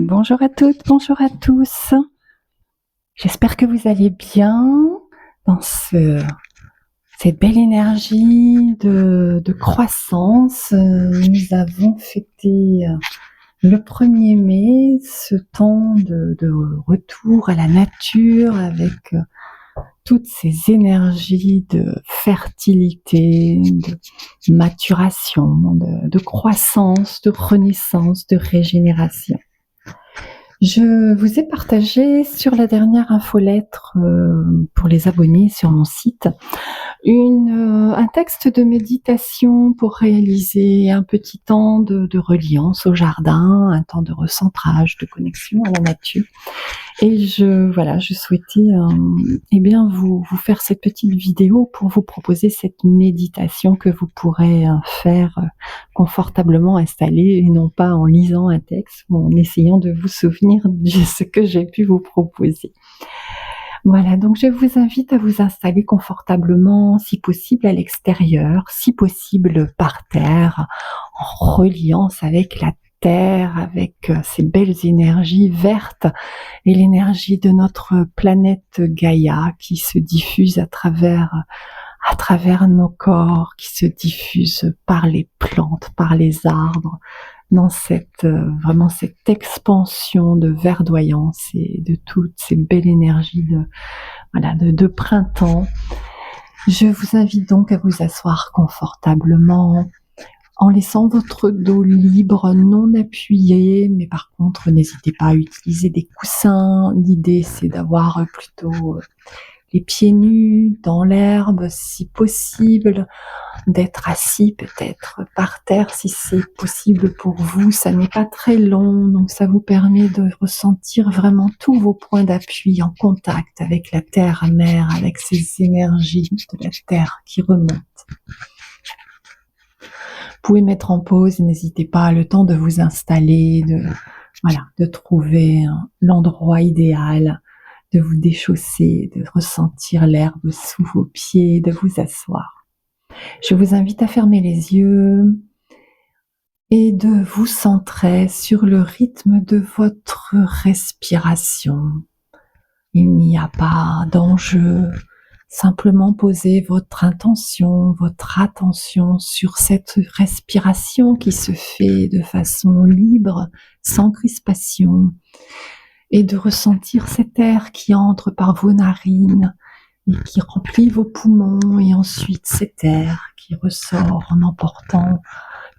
Bonjour à toutes, bonjour à tous. J'espère que vous allez bien dans cette belle énergie de croissance. Nous avons fêté le 1er mai, ce temps de retour à la nature avec toutes ces énergies de fertilité, de maturation, de croissance, de renaissance, de régénération. Je vous ai partagé sur la dernière infolettre pour les abonnés sur mon site un texte de méditation pour réaliser un petit temps de reliance au jardin, un temps de recentrage, de connexion à la nature. Et je souhaitais vous faire cette petite vidéo pour vous proposer cette méditation que vous pourrez faire confortablement installée et non pas en lisant un texte ou en essayant de vous souvenir de ce que j'ai pu vous proposer. Voilà, donc je vous invite à vous installer confortablement, si possible à l'extérieur, si possible par terre, en reliance avec la terre, avec ces belles énergies vertes et l'énergie de notre planète Gaïa qui se diffuse à travers nos corps, qui se diffuse par les plantes, par les arbres, dans cette expansion de verdoyance et de toutes ces belles énergies de printemps. Je vous invite donc à vous asseoir confortablement en laissant votre dos libre, non appuyé, mais par contre n'hésitez pas à utiliser des coussins. L'idée c'est d'avoir plutôt les pieds nus dans l'herbe si possible, d'être assis peut-être par terre si c'est possible pour vous. Ça n'est pas très long, donc ça vous permet de ressentir vraiment tous vos points d'appui en contact avec la terre-mère, avec ces énergies de la terre qui remontent. Vous pouvez mettre en pause, n'hésitez pas, le temps de vous installer, de trouver l'endroit idéal, de vous déchausser, de ressentir l'herbe sous vos pieds, de vous asseoir. Je vous invite à fermer les yeux et de vous centrer sur le rythme de votre respiration. Il n'y a pas d'enjeu, simplement posez votre attention sur cette respiration qui se fait de façon libre, sans crispation, et de ressentir cet air qui entre par vos narines et qui remplit vos poumons, et ensuite cet air qui ressort en emportant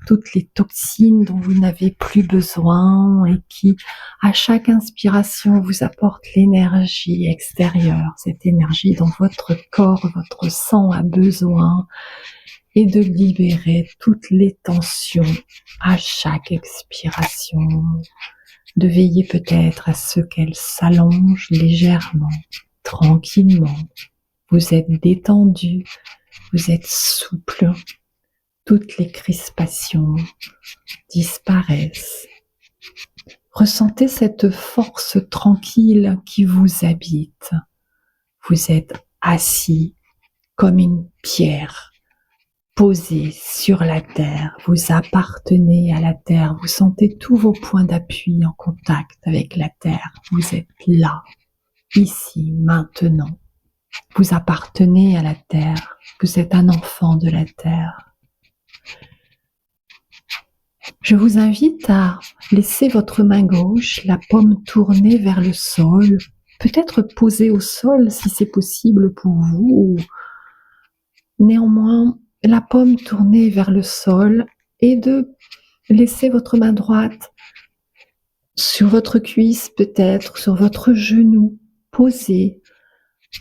toutes les toxines dont vous n'avez plus besoin et qui, à chaque inspiration, vous apporte l'énergie extérieure, cette énergie dont votre corps, votre sang a besoin, et de libérer toutes les tensions à chaque expiration, de veiller peut-être à ce qu'elles s'allongent légèrement, tranquillement. Vous êtes détendu, vous êtes souple, toutes les crispations disparaissent. Ressentez cette force tranquille qui vous habite. Vous êtes assis comme une pierre, posé sur la terre. Vous appartenez à la terre. Vous sentez tous vos points d'appui en contact avec la terre. Vous êtes là, ici, maintenant. Vous appartenez à la terre. Vous êtes un enfant de la terre. Je vous invite à laisser votre main gauche, la paume tournée vers le sol, peut-être posée au sol si c'est possible pour vous, ou néanmoins la paume tournée vers le sol, et de laisser votre main droite sur votre cuisse, peut-être sur votre genou, posée,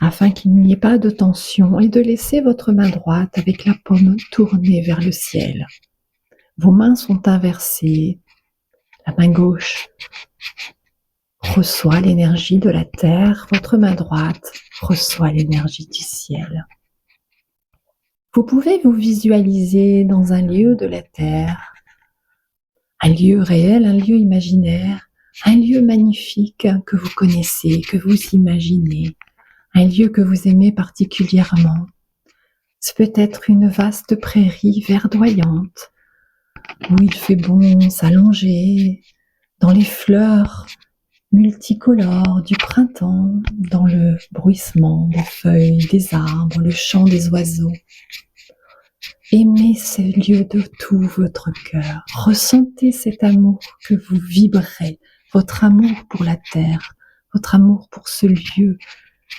afin qu'il n'y ait pas de tension, et de laisser votre main droite avec la paume tournée vers le ciel. Vos mains sont inversées. La main gauche reçoit l'énergie de la terre, votre main droite reçoit l'énergie du ciel. Vous pouvez vous visualiser dans un lieu de la terre, un lieu réel, un lieu imaginaire, un lieu magnifique que vous connaissez, que vous imaginez, un lieu que vous aimez particulièrement. Ce peut être une vaste prairie verdoyante, où il fait bon s'allonger dans les fleurs multicolores du printemps, dans le bruissement des feuilles des arbres, le chant des oiseaux. Aimez ce lieu de tout votre cœur. Ressentez cet amour que vous vibrez, votre amour pour la terre, votre amour pour ce lieu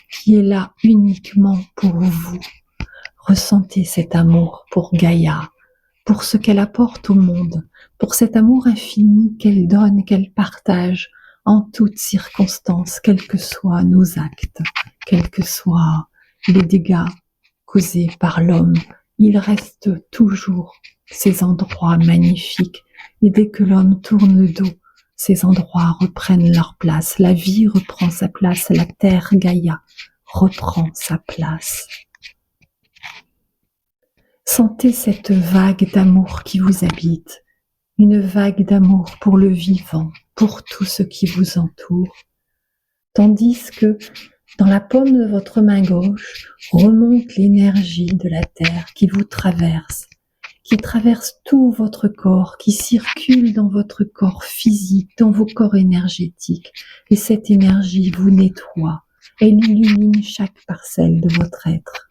qui est là uniquement pour vous. Ressentez cet amour pour Gaïa, pour ce qu'elle apporte au monde, pour cet amour infini qu'elle donne, qu'elle partage en toutes circonstances, quels que soient nos actes, quels que soient les dégâts causés par l'homme. Il reste toujours ces endroits magnifiques. Et dès que l'homme tourne le dos, ces endroits reprennent leur place. La vie reprend sa place. La terre Gaïa reprend sa place. Sentez cette vague d'amour qui vous habite. Une vague d'amour pour le vivant, pour tout ce qui vous entoure. Tandis que dans la paume de votre main gauche remonte l'énergie de la terre qui vous traverse, qui traverse tout votre corps, qui circule dans votre corps physique, dans vos corps énergétiques. Et cette énergie vous nettoie, elle illumine chaque parcelle de votre être.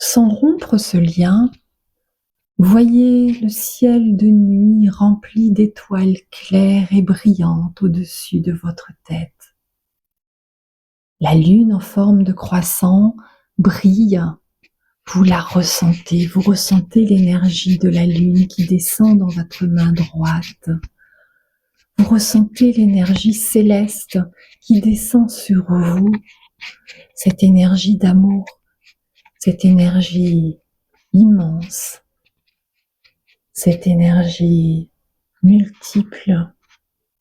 Sans rompre ce lien, voyez le ciel de nuit rempli d'étoiles claires et brillantes au-dessus de votre tête. La lune en forme de croissant brille. Vous la ressentez, vous ressentez l'énergie de la lune qui descend dans votre main droite. Vous ressentez l'énergie céleste qui descend sur vous, cette énergie d'amour, cette énergie immense, cette énergie multiple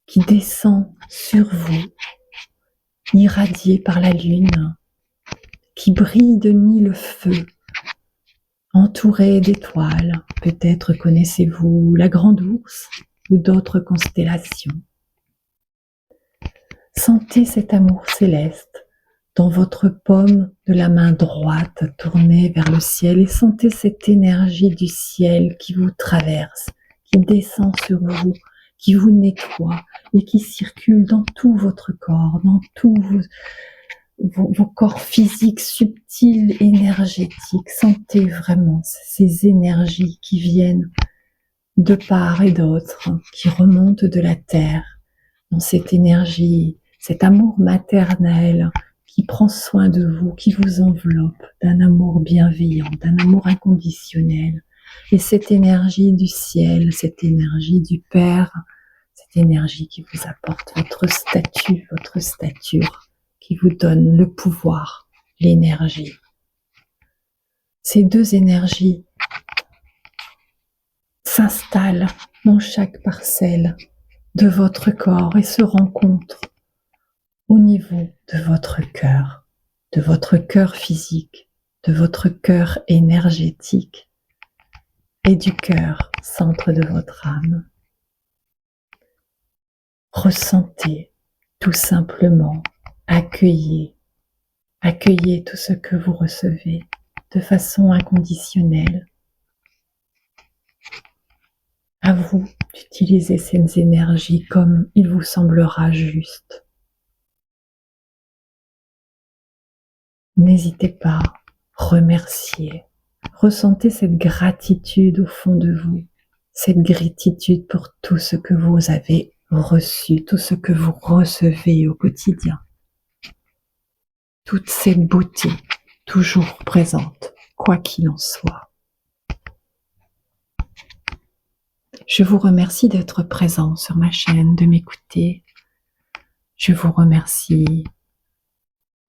qui descend sur vous, irradiée par la lune, qui brille de mille feux, entourée d'étoiles. Peut-être connaissez-vous la Grande Ourse ou d'autres constellations. Sentez cet amour céleste dans votre paume de la main droite tournée vers le ciel et sentez cette énergie du ciel qui vous traverse, qui descend sur vous, qui vous nettoie et qui circule dans tout votre corps, dans tous vos corps physiques, subtils, énergétiques. Sentez vraiment ces énergies qui viennent de part et d'autre, qui remontent de la terre, dans cette énergie, cet amour maternel qui prend soin de vous, qui vous enveloppe d'un amour bienveillant, d'un amour inconditionnel. Et cette énergie du ciel, cette énergie du Père, cette énergie qui vous apporte votre statut, votre stature, qui vous donne le pouvoir, l'énergie. Ces deux énergies s'installent dans chaque parcelle de votre corps et se rencontrent au niveau de votre cœur physique, de votre cœur énergétique et du cœur, centre de votre âme. Ressentez tout simplement, accueillez tout ce que vous recevez de façon inconditionnelle. À vous d'utiliser ces énergies comme il vous semblera juste. N'hésitez pas, remerciez. Ressentez cette gratitude au fond de vous, cette gratitude pour tout ce que vous avez reçu, tout ce que vous recevez au quotidien. Toute cette beauté toujours présente, quoi qu'il en soit. Je vous remercie d'être présent sur ma chaîne, de m'écouter. Je vous remercie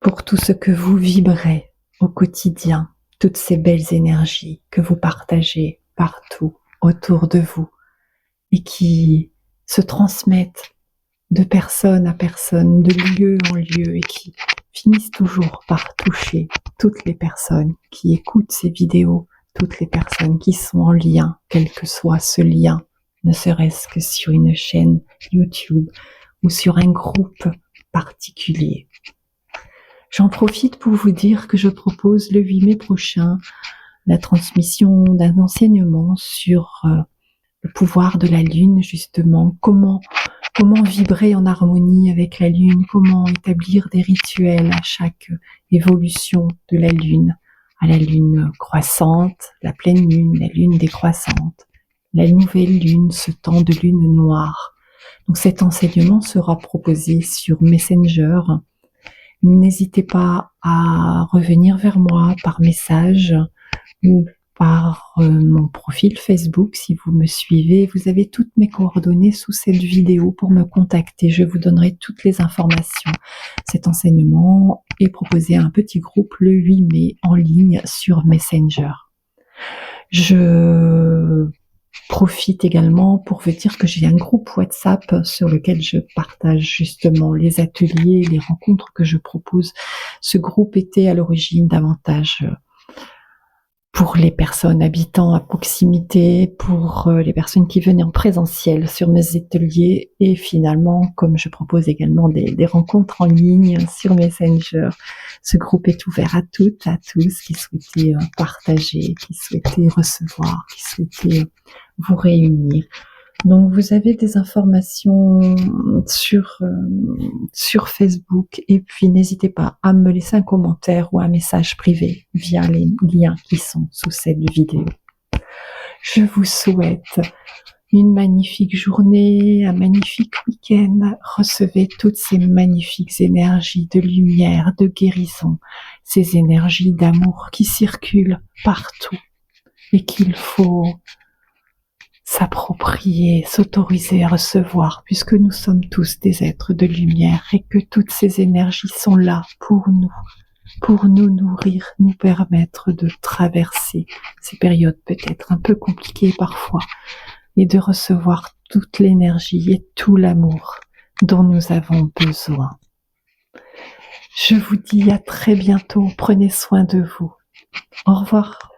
pour tout ce que vous vibrez au quotidien, toutes ces belles énergies que vous partagez partout autour de vous et qui se transmettent de personne à personne, de lieu en lieu et qui finissent toujours par toucher toutes les personnes qui écoutent ces vidéos, toutes les personnes qui sont en lien, quel que soit ce lien, ne serait-ce que sur une chaîne YouTube ou sur un groupe particulier. J'en profite pour vous dire que je propose le 8 mai prochain la transmission d'un enseignement sur le pouvoir de la lune, justement, comment vibrer en harmonie avec la lune, comment établir des rituels à chaque évolution de la lune, à la lune croissante, la pleine lune, la lune décroissante, la nouvelle lune, ce temps de lune noire. Donc cet enseignement sera proposé sur Messenger. N'hésitez pas à revenir vers moi par message ou par mon profil Facebook si vous me suivez. Vous avez toutes mes coordonnées sous cette vidéo pour me contacter. Je vous donnerai toutes les informations. Cet enseignement est proposé à un petit groupe le 8 mai en ligne sur Messenger. Je profite également pour vous dire que j'ai un groupe WhatsApp sur lequel je partage justement les ateliers, les rencontres que je propose. Ce groupe était à l'origine davantage pour les personnes habitant à proximité, pour les personnes qui venaient en présentiel sur mes ateliers et finalement, comme je propose également des rencontres en ligne sur Messenger, ce groupe est ouvert à toutes, à tous qui souhaitaient partager, qui souhaitaient recevoir, qui souhaitaient vous réunir. Donc vous avez des informations sur Facebook et puis n'hésitez pas à me laisser un commentaire ou un message privé via les liens qui sont sous cette vidéo. Je vous souhaite une magnifique journée, un magnifique week-end. Recevez toutes ces magnifiques énergies de lumière, de guérison, ces énergies d'amour qui circulent partout et qu'il faut s'approprier, s'autoriser à recevoir, puisque nous sommes tous des êtres de lumière et que toutes ces énergies sont là pour nous nourrir, nous permettre de traverser ces périodes peut-être un peu compliquées parfois et de recevoir toute l'énergie et tout l'amour dont nous avons besoin. Je vous dis à très bientôt, prenez soin de vous. Au revoir.